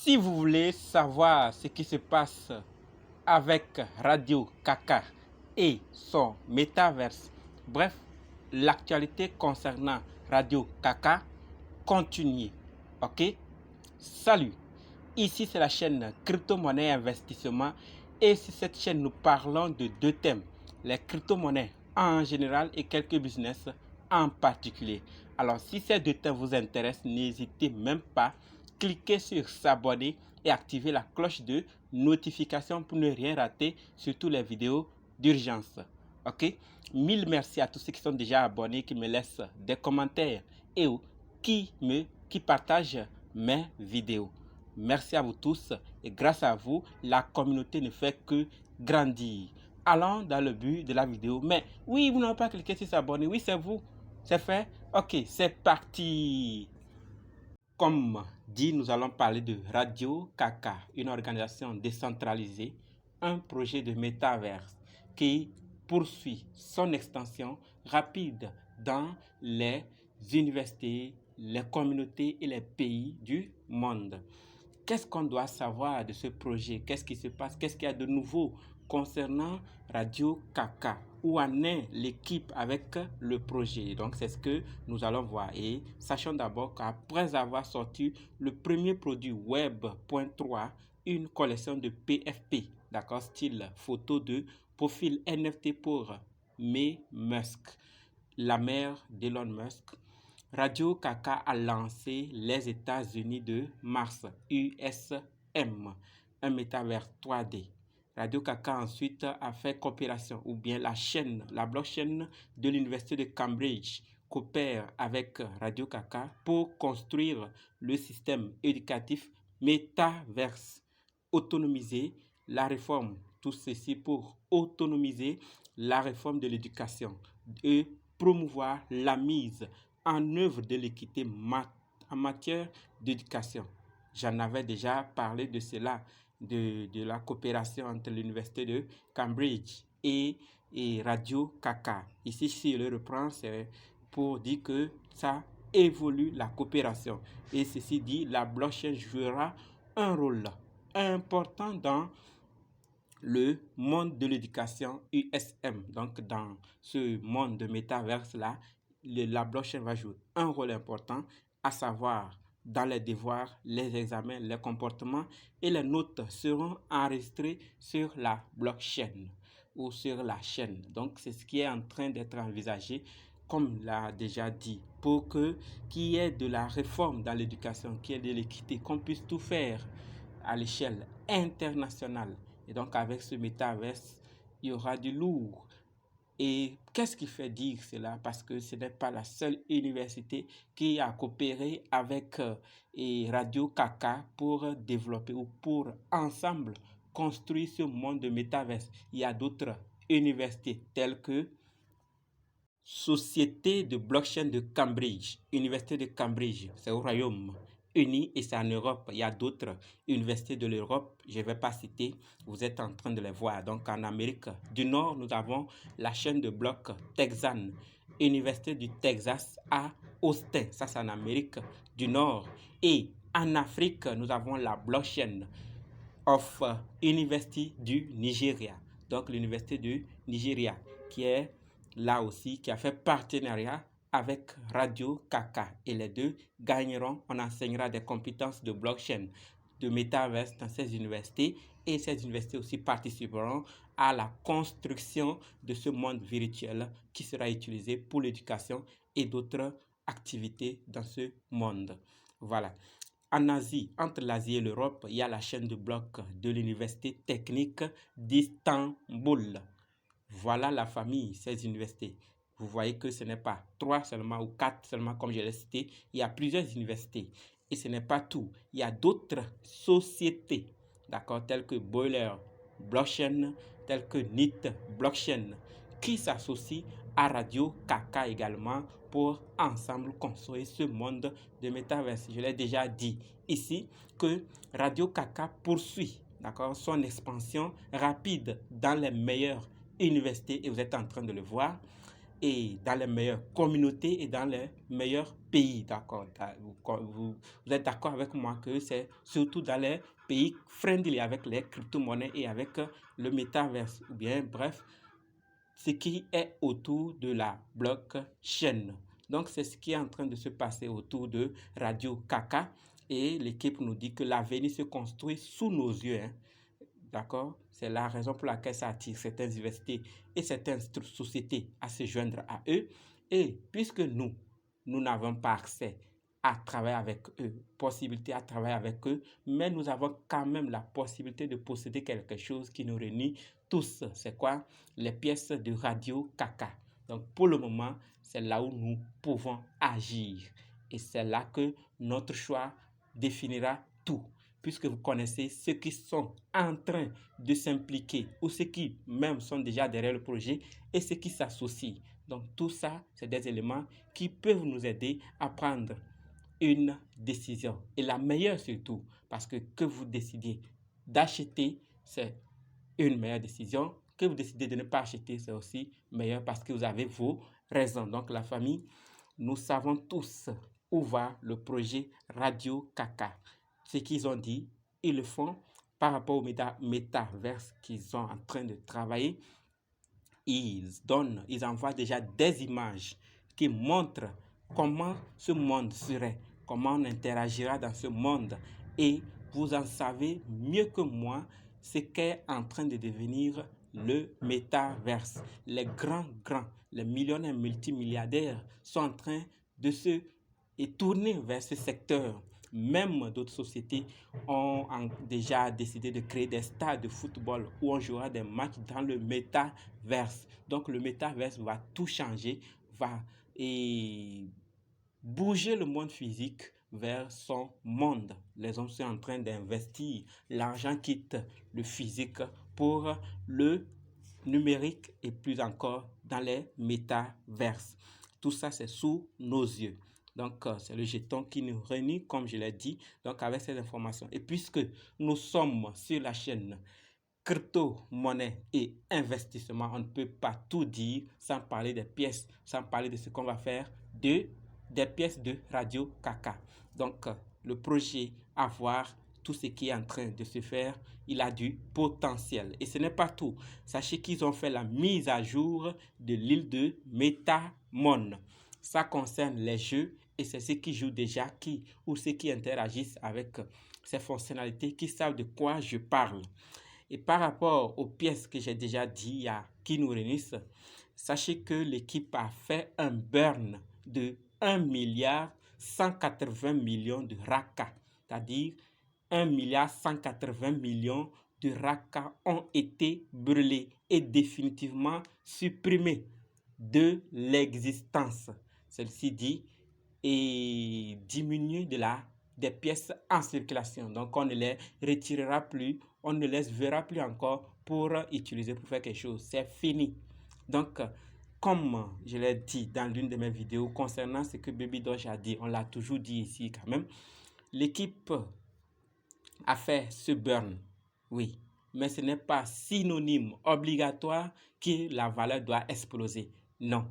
Si vous voulez savoir ce qui se passe avec Radio Kaka et son métaverse, bref, l'actualité concernant Radio Kaka, continuez. Ok? Salut! Ici, c'est la chaîne Crypto-monnaie Investissement et sur cette chaîne, nous parlons de deux thèmes, les crypto-monnaies en général et quelques business en particulier. Alors, si ces deux thèmes vous intéressent, n'hésitez même pas, cliquez sur s'abonner et activez la cloche de notification pour ne rien rater, surtout les vidéos d'urgence. Ok? Mille merci à tous ceux qui sont déjà abonnés, qui me laissent des commentaires et qui partagent mes vidéos. Merci à vous tous et grâce à vous, la communauté ne fait que grandir. Allons dans le but de la vidéo. Mais oui, vous n'avez pas cliqué sur s'abonner. Oui, c'est vous. C'est fait? Ok, c'est parti. Comme dit, nous allons parler de Radio Kaka, une organisation décentralisée, un projet de métaverse qui poursuit son extension rapide dans les universités, les communautés et les pays du monde. Qu'est-ce qu'on doit savoir de ce projet? Qu'est-ce qui se passe? Qu'est-ce qu'il y a de nouveau concernant Radio Kaka? Où en est l'équipe avec le projet? Donc, c'est ce que nous allons voir. Et sachons d'abord qu'après avoir sorti le premier produit Web.3, une collection de PFP, d'accord, style photo de profil NFT pour May Musk, la mère d'Elon Musk, Radio Kaka a lancé les États-Unis de Mars, USM, un métavers 3D. Radio Kaka ensuite a fait coopération, ou bien la blockchain de l'Université de Cambridge coopère avec Radio Kaka pour construire le système éducatif métaverse, autonomiser la réforme, tout ceci pour autonomiser la réforme de l'éducation et promouvoir la mise en œuvre de l'équité en matière d'éducation. J'en avais déjà parlé de cela, de la coopération entre l'Université de Cambridge et Radio Kaka. Ici, si je le reprends, c'est pour dire que ça évolue la coopération. Et ceci dit, la blockchain jouera un rôle important dans le monde de l'éducation USM. Donc, dans ce monde de métaverse-là, la blockchain va jouer un rôle important, à savoir dans les devoirs, les examens, les comportements et les notes seront enregistrées sur la blockchain ou sur la chaîne. Donc, c'est ce qui est en train d'être envisagé, comme l'a déjà dit, pour qu'il y ait de la réforme dans l'éducation, qu'il y ait de l'équité, qu'on puisse tout faire à l'échelle internationale. Et donc, avec ce métaverse, il y aura du lourd. Et qu'est-ce qui fait dire cela? Parce que ce n'est pas la seule université qui a coopéré avec Radio Kaka pour développer ou pour ensemble construire ce monde de métaverse. Il y a d'autres universités telles que Société de blockchain de Cambridge, Université de Cambridge, c'est au Royaume-Uni et c'est en Europe. Il y a d'autres universités de l'Europe, je ne vais pas citer, vous êtes en train de les voir. Donc en Amérique du Nord, nous avons la chaîne de blocs Texan, Université du Texas à Austin, ça c'est en Amérique du Nord. Et en Afrique, nous avons la blockchain of University du Nigeria, donc l'Université du Nigeria qui est là aussi, qui a fait partenariat avec Radio Kaka. Et les deux gagneront, on enseignera des compétences de blockchain, de métaverse dans ces universités. Et ces universités aussi participeront à la construction de ce monde virtuel qui sera utilisé pour l'éducation et d'autres activités dans ce monde. Voilà. En Asie, entre l'Asie et l'Europe, il y a la chaîne de blocs de l'Université technique d'Istanbul. Voilà la famille, ces universités. Vous voyez que ce n'est pas 3 seulement ou 4 seulement comme je l'ai cité. Il y a plusieurs universités. Et ce n'est pas tout. Il y a d'autres sociétés, d'accord, telles que Boiler Blockchain, telles que NIT Blockchain, qui s'associent à Radio Kaka également pour ensemble construire ce monde de métaverse. Je l'ai déjà dit ici que Radio Kaka poursuit, d'accord, son expansion rapide dans les meilleures universités et vous êtes en train de le voir. et dans les meilleures communautés et dans les meilleurs pays, d'accord. Vous êtes d'accord avec moi que c'est surtout dans les pays friendly avec les crypto-monnaies et avec le métaverse, ou bien bref, ce qui est autour de la blockchain. Donc, c'est ce qui est en train de se passer autour de Radio Kaka. Et l'équipe nous dit que l'avenir se construit sous nos yeux. Hein. D'accord? C'est la raison pour laquelle ça attire certaines universités et certaines sociétés à se joindre à eux. Et puisque nous n'avons pas accès à travailler avec eux, possibilité à travailler avec eux, mais nous avons quand même la possibilité de posséder quelque chose qui nous réunit tous. C'est quoi? Les pièces de Radio Kaka. Donc pour le moment, c'est là où nous pouvons agir. Et c'est là que notre choix définira tout. Puisque vous connaissez ceux qui sont en train de s'impliquer ou ceux qui même sont déjà derrière le projet et ceux qui s'associent. Donc tout ça, c'est des éléments qui peuvent nous aider à prendre une décision. Et la meilleure surtout, parce que vous décidez d'acheter, c'est une meilleure décision. Que vous décidez de ne pas acheter, c'est aussi meilleur parce que vous avez vos raisons. Donc la famille, nous savons tous où va le projet Radio Kaka. Ce qu'ils ont dit, ils le font par rapport au métaverse qu'ils sont en train de travailler. Ils envoient déjà des images qui montrent comment ce monde serait, comment on interagira dans ce monde. Et vous en savez mieux que moi ce qu'est en train de devenir le métaverse. Les les millionnaires multimilliardaires sont en train de se tourner vers ce secteur. Même d'autres sociétés ont déjà décidé de créer des stades de football où on jouera des matchs dans le métaverse. Donc le métaverse va tout changer, va bouger le monde physique vers son monde. Les hommes sont en train d'investir. L'argent quitte le physique pour le numérique et plus encore dans les métaverses. Tout ça, c'est sous nos yeux. Donc, c'est le jeton qui nous réunit, comme je l'ai dit, donc avec ces informations. Et puisque nous sommes sur la chaîne crypto, monnaie et investissement, on ne peut pas tout dire sans parler des pièces, sans parler de ce qu'on va faire des pièces de Radio Kaka. Donc, le projet à voir, tout ce qui est en train de se faire, il a du potentiel. Et ce n'est pas tout. Sachez qu'ils ont fait la mise à jour de l'île de Metamon. Ça concerne les jeux et c'est ceux qui jouent déjà ou ceux qui interagissent avec ces fonctionnalités qui savent de quoi je parle. Et par rapport aux pièces que j'ai déjà dit qui nous réunissent, sachez que l'équipe a fait un burn de 1 milliard 180 millions de raka, c'est-à-dire 1 milliard 180 millions de raka ont été brûlés et définitivement supprimés de l'existence. Celle-ci dit et diminuer des pièces en circulation. Donc on ne les retirera plus, on ne les verra plus encore pour utiliser pour faire quelque chose. C'est fini. Donc comme je l'ai dit dans l'une de mes vidéos concernant ce que Baby Doge a dit, on l'a toujours dit ici quand même, l'équipe a fait ce burn, oui, mais ce n'est pas synonyme obligatoire que la valeur doit exploser. Non,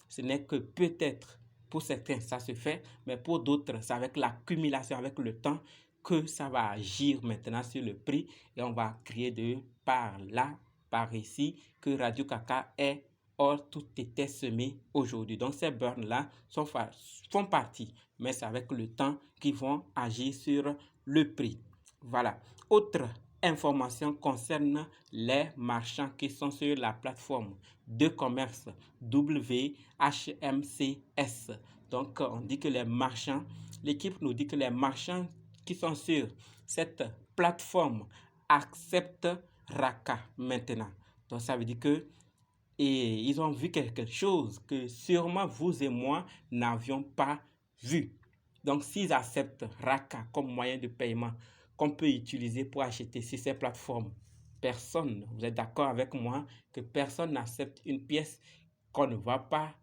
ce n'est que peut-être pour certains ça se fait, mais pour d'autres c'est avec l'accumulation, avec le temps que ça va agir maintenant sur le prix et on va créer de par là, par ici, que Radio Kaka est or tout était semé aujourd'hui. Donc ces burns-là font partie, mais c'est avec le temps qu'ils vont agir sur le prix. Voilà. Autre information concerne les marchands qui sont sur la plateforme de commerce WHMCS. Donc, on dit que les marchands, l'équipe nous dit que les marchands qui sont sur cette plateforme acceptent Raka maintenant. Donc, ça veut dire que ils ont vu quelque chose que sûrement vous et moi n'avions pas vu. Donc, s'ils acceptent Raka comme moyen de paiement, qu'on peut utiliser pour acheter sur ces plateformes. Personne, vous êtes d'accord avec moi, que personne n'accepte une pièce qu'on ne voit pas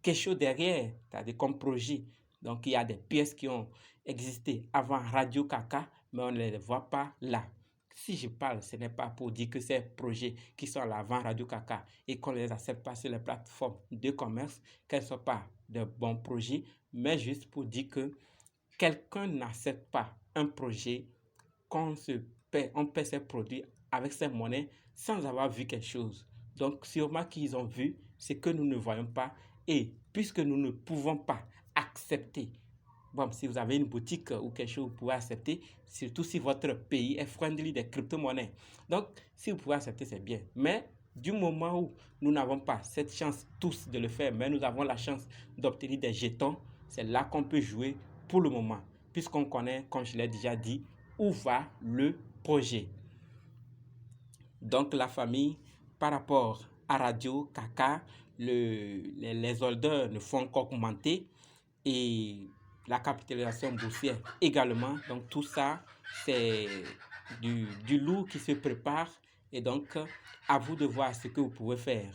quelque chose derrière, c'est-à-dire comme projet. Donc, il y a des pièces qui ont existé avant Radio Kaka, mais on ne les voit pas là. Si je parle, ce n'est pas pour dire que ces projets qui sont à l'avant Radio Kaka et qu'on ne les accepte pas sur les plateformes de commerce, qu'elles ne soient pas de bons projets, mais juste pour dire que quelqu'un n'accepte pas un projet on paie ses produits avec ses monnaies sans avoir vu quelque chose. Donc, sûrement qu'ils ont vu ce que nous ne voyons pas. Et puisque nous ne pouvons pas accepter, bon, si vous avez une boutique ou quelque chose, vous pouvez accepter, surtout si votre pays est friendly des crypto-monnaies. Donc, si vous pouvez accepter, c'est bien. Mais du moment où nous n'avons pas cette chance tous de le faire, mais nous avons la chance d'obtenir des jetons, c'est là qu'on peut jouer pour le moment, puisqu'on connaît, comme je l'ai déjà dit, où va le projet. Donc la famille, par rapport à Radio Kaka, les holders ne font qu'augmenter et la capitalisation boursière également. Donc tout ça, c'est du lourd qui se prépare et donc à vous de voir ce que vous pouvez faire.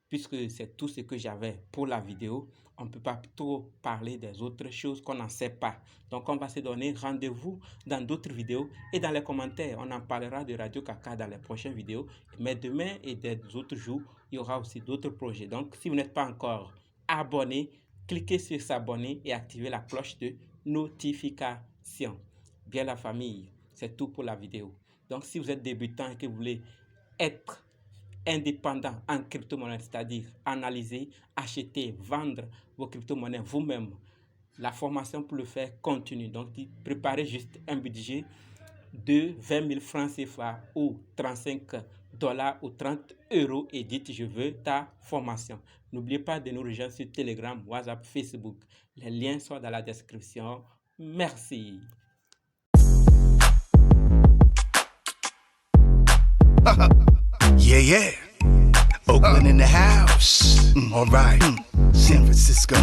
Puisque c'est tout ce que j'avais pour la vidéo, on ne peut pas trop parler des autres choses qu'on n'en sait pas. Donc on va se donner rendez-vous dans d'autres vidéos et dans les commentaires, on en parlera de Radio Kaka dans les prochaines vidéos. Mais demain et des autres jours, il y aura aussi d'autres projets. Donc si vous n'êtes pas encore abonné, cliquez sur s'abonner et activez la cloche de notification. Bien la famille, c'est tout pour la vidéo. Donc si vous êtes débutant et que vous voulez être indépendant en crypto-monnaie, c'est-à-dire analyser, acheter, vendre vos crypto-monnaies vous-même. La formation pour le faire continue. Donc, préparez juste un budget de 20 000 francs CFA ou 35 $ ou 30 € et dites je veux ta formation. N'oubliez pas de nous rejoindre sur Telegram, WhatsApp, Facebook. Les liens sont dans la description. Merci. Yeah, yeah. Oakland in the house. All right. San Francisco.